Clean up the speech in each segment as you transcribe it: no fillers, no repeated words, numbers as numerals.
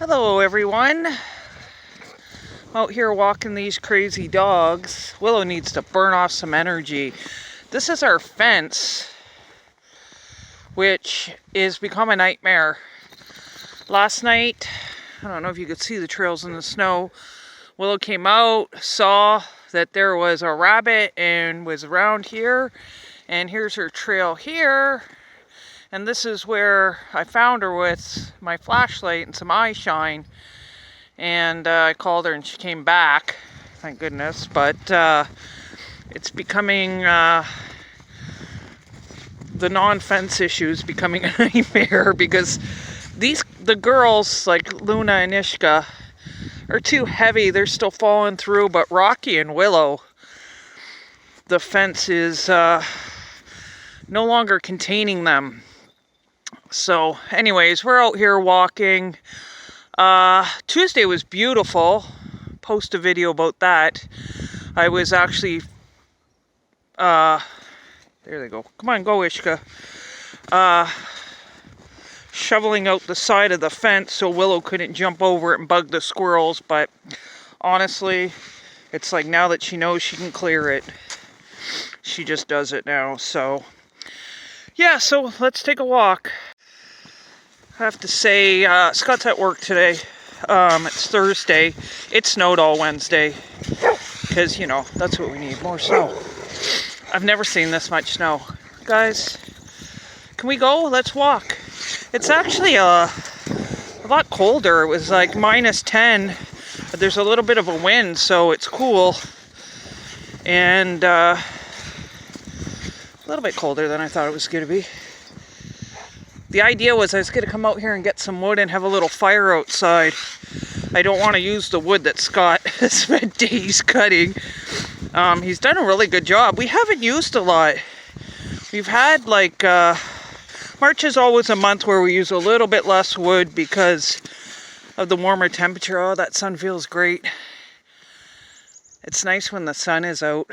Hello everyone. I'm out here walking these crazy dogs. Willow needs to burn off some energy. This is our fence, which is become a nightmare. Last night, I don't know if you could see the trails in the snow. Willow came out, saw that there was a rabbit and was around here. And here's her trail here. And this is where I found her with my flashlight and some eye shine. And I called her and she came back, thank goodness. But it's becoming, the non-fence issue is becoming a nightmare because the girls like Luna and Ishka are too heavy. They're still falling through, but Rocky and Willow, the fence is no longer containing them. So anyways, we're out here walking. Tuesday was beautiful. Post a video about that. I was actually, there they go. Come on, go Ishka. Shoveling out the side of the fence so Willow couldn't jump over it and bug the squirrels. But honestly, it's like now that she knows she can clear it, she just does it now. So yeah, so let's take a walk. I have to say, Scott's at work today. It's Thursday. It snowed all Wednesday. Because, you know, that's what we need, more snow. I've never seen this much snow. Guys, can we go? Let's walk. It's actually a lot colder. It was like -10. But there's a little bit of a wind, so it's cool. And a little bit colder than I thought it was going to be. The idea was I was going to come out here and get some wood and have a little fire outside. I don't want to use the wood that Scott has spent days cutting. He's done a really good job. We haven't used a lot. We've had like, March is always a month where we use a little bit less wood because of the warmer temperature. Oh, that sun feels great. It's nice when the sun is out.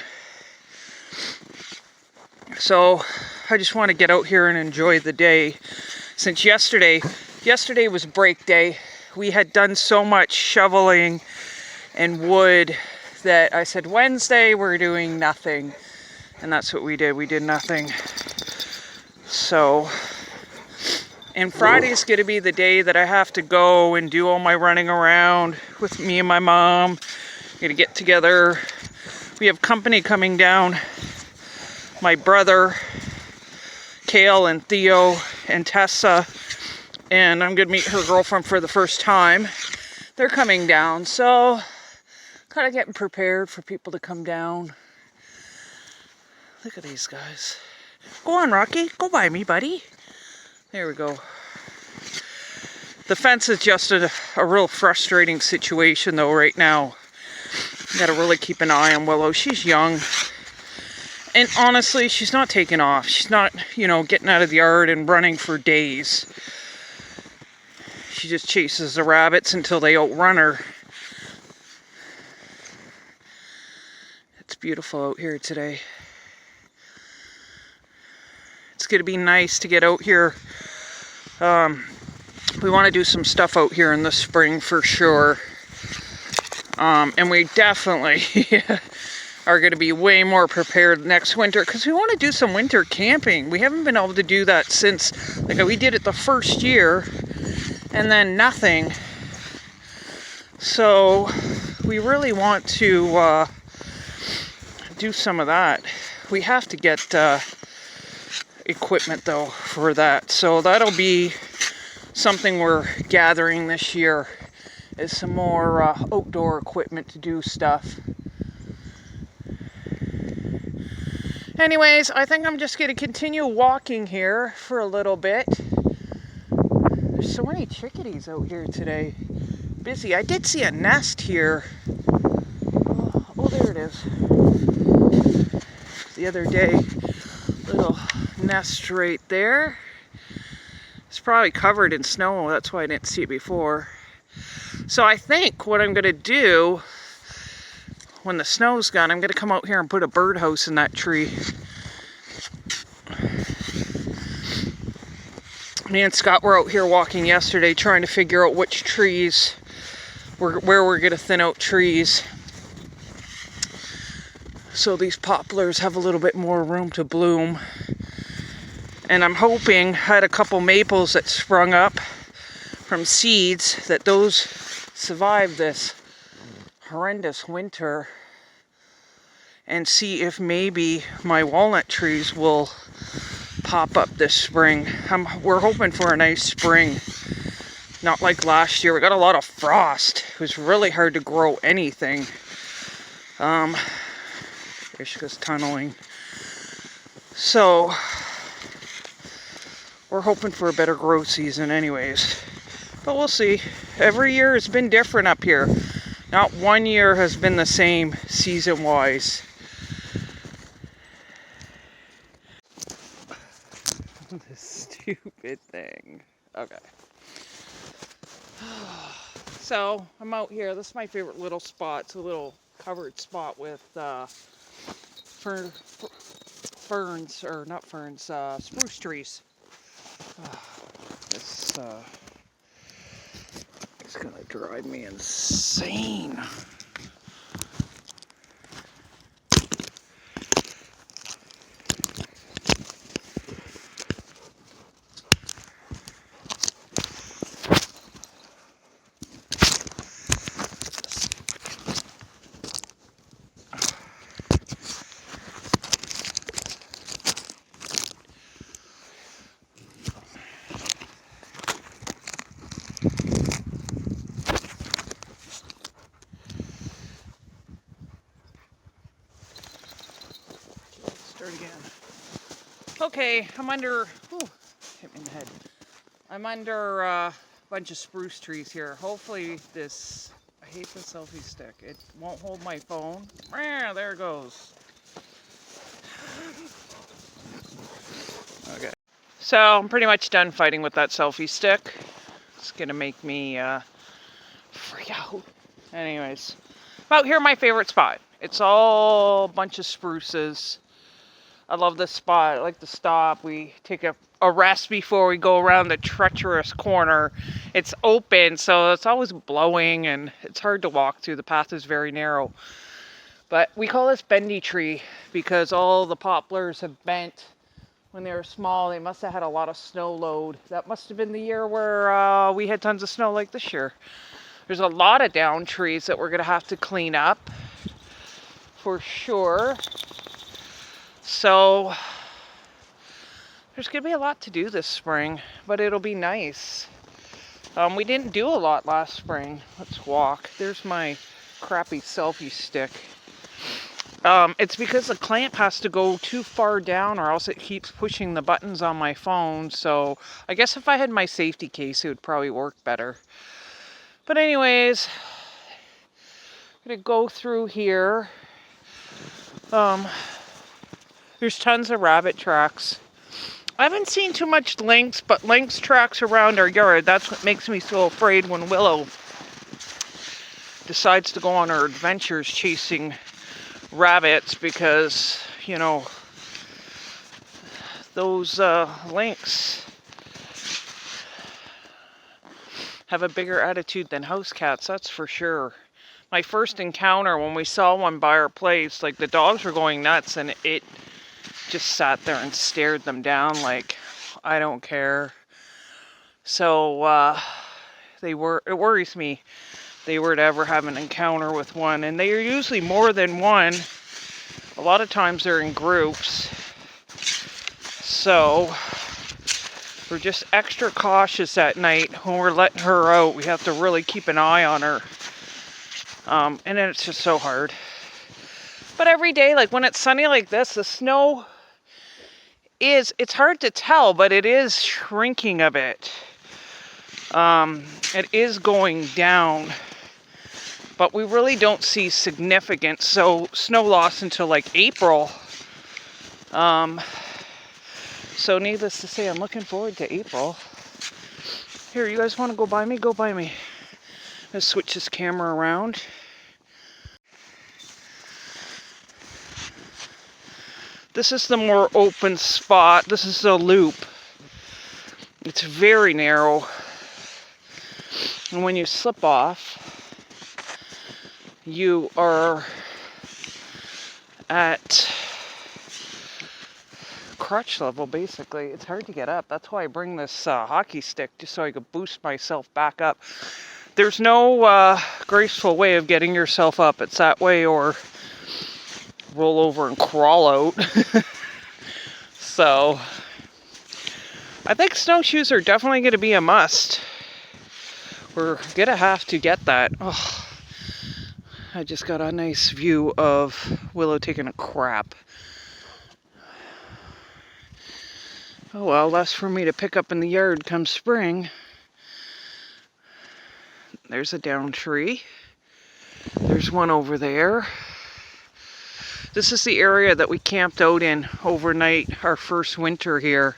So I just want to get out here and enjoy the day. Since yesterday was break day, we had done so much shoveling and wood that I said Wednesday we're doing nothing. And that's what we did. We did nothing. So, and Friday's going to be the day that I have to go and do all my running around with me and my mom. We're going to get together. We have company coming down. My brother, Kale and Theo and Tessa, and I'm going to meet her girlfriend for the first time. They're coming down, so kind of getting prepared for people to come down. Look at these guys. Go on, Rocky. Go by me, buddy. There we go. The fence is just a real frustrating situation, though, right now. Got to really keep an eye on Willow. She's young. And honestly, she's not taking off. She's not, you know, getting out of the yard and running for days. She just chases the rabbits until they outrun her. It's beautiful out here today. It's going to be nice to get out here. We want to do some stuff out here in the spring for sure. And we definitely are going to be way more prepared next winter because we want to do some winter camping. We haven't been able to do that since, like, we did it the first year and then nothing. So we really want to do some of that. We have to get equipment though for that. So that'll be something we're gathering this year, is some more outdoor equipment to do stuff. Anyways, I think I'm just going to continue walking here for a little bit. There's so many chickadees out here today. Busy. I did see a nest here. Oh, there it is. The other day, little nest right there. It's probably covered in snow. That's why I didn't see it before. So I think what I'm going to do, when the snow's gone, I'm going to come out here and put a birdhouse in that tree. Me and Scott were out here walking yesterday trying to figure out which trees, where we're going to thin out trees. So these poplars have a little bit more room to bloom. And I'm hoping, I had a couple maples that sprung up from seeds, that those survive this horrendous winter, and see if maybe my walnut trees will pop up this spring. We're hoping for a nice spring, not like last year. We got a lot of frost. It was really hard to grow anything. Ishka's tunneling. So we're hoping for a better growth season anyways. But we'll see. Every year has been different up here. Not one year has been the same season-wise. This stupid thing. Okay. So, I'm out here. This is my favorite little spot. It's a little covered spot with ferns, or not ferns, spruce trees. This it's gonna drive me insane. Start again. Okay, I'm under, hit me in the head. I'm under a bunch of spruce trees here. Hopefully this, I hate the selfie stick. It won't hold my phone. There it goes. Okay. So I'm pretty much done fighting with that selfie stick. It's gonna make me freak out. Anyways, I'm out here, my favorite spot. It's all a bunch of spruces. I love this spot. I like to stop. We take a rest before we go around the treacherous corner. It's open, so it's always blowing and it's hard to walk through. The path is very narrow. But we call this bendy tree because all the poplars have bent when they were small. They must have had a lot of snow load. That must have been the year where we had tons of snow like this year. There's a lot of down trees that we're going to have to clean up for sure. So there's going to be a lot to do this spring, but it'll be nice. We didn't do a lot last spring. Let's walk. There's my crappy selfie stick. It's because the clamp has to go too far down or else it keeps pushing the buttons on my phone. So I guess if I had my safety case, it would probably work better. But anyways, I'm going to go through here. There's tons of rabbit tracks. I haven't seen too much lynx, but lynx tracks around our yard. That's what makes me so afraid when Willow decides to go on her adventures chasing rabbits, because, you know, those lynx have a bigger attitude than house cats, that's for sure. My first encounter when we saw one by our place, like the dogs were going nuts and it just sat there and stared them down like, I don't care. So it worries me they were to ever have an encounter with one, and they are usually more than one. A lot of times they're in groups. So we're just extra cautious at night when we're letting her out. We have to really keep an eye on her. And then it's just so hard. But every day, like when it's sunny like this, the snow it's hard to tell, but it is shrinking a bit. It is going down, but we really don't see significant snow loss until like April. So needless to say, I'm looking forward to April. Here, you guys want to go by me? Go by me. Let's switch this camera around. This is the more open spot. This is a loop. It's very narrow. And when you slip off, you are at crotch level, basically. It's hard to get up. That's why I bring this hockey stick, just so I could boost myself back up. There's no graceful way of getting yourself up. It's that way or roll over and crawl out. So I think snowshoes are definitely going to be a must. We're going to have to get that. Oh, I just got a nice view of Willow taking a crap. Oh well, that's for me to pick up in the yard come spring. There's a down tree. There's one over there. This is the area that we camped out in overnight our first winter here.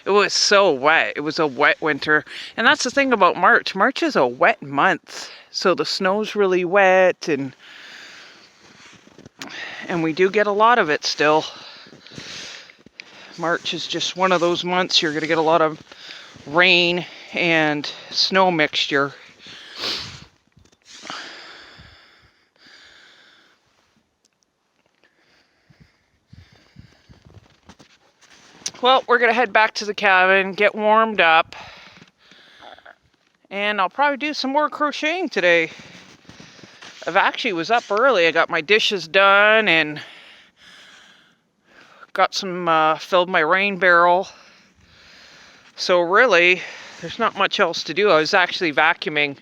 It was so wet. It was a wet winter. And that's the thing about March. March is a wet month. So the snow's really wet and we do get a lot of it still. March is just one of those months you're going to get a lot of rain and snow mixture. Well, we're going to head back to the cabin, get warmed up, and I'll probably do some more crocheting today. I've actually was up early. I got my dishes done and got some, filled my rain barrel. So really, there's not much else to do. I was actually vacuuming.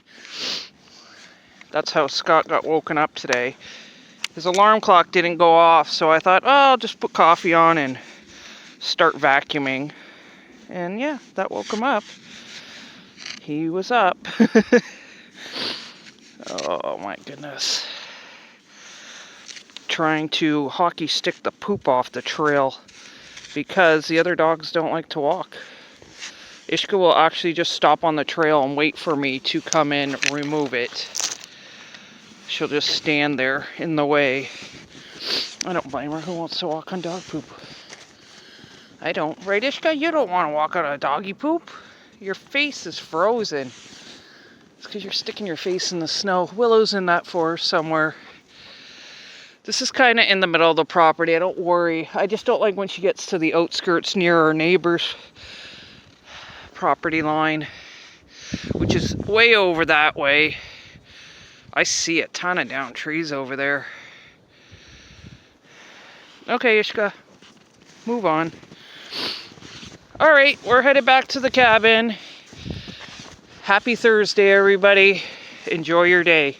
That's how Scott got woken up today. His alarm clock didn't go off, so I thought, oh, I'll just put coffee on and start vacuuming. And yeah, that woke him up. He was up. Oh my goodness. Trying to hockey stick the poop off the trail because the other dogs don't like to walk. Ishka will actually just stop on the trail and wait for me to come in and remove it. She'll just stand there in the way. I don't blame her. Who wants to walk on dog poop? I don't. Right, Ishka? You don't want to walk on a doggy poop. Your face is frozen. It's because you're sticking your face in the snow. Willow's in that forest somewhere. This is kind of in the middle of the property. I don't worry. I just don't like when she gets to the outskirts near our neighbor's property line, which is way over that way. I see a ton of down trees over there. Okay, Ishka. Move on. Alright, we're headed back to the cabin. Happy Thursday, everybody. Enjoy your day.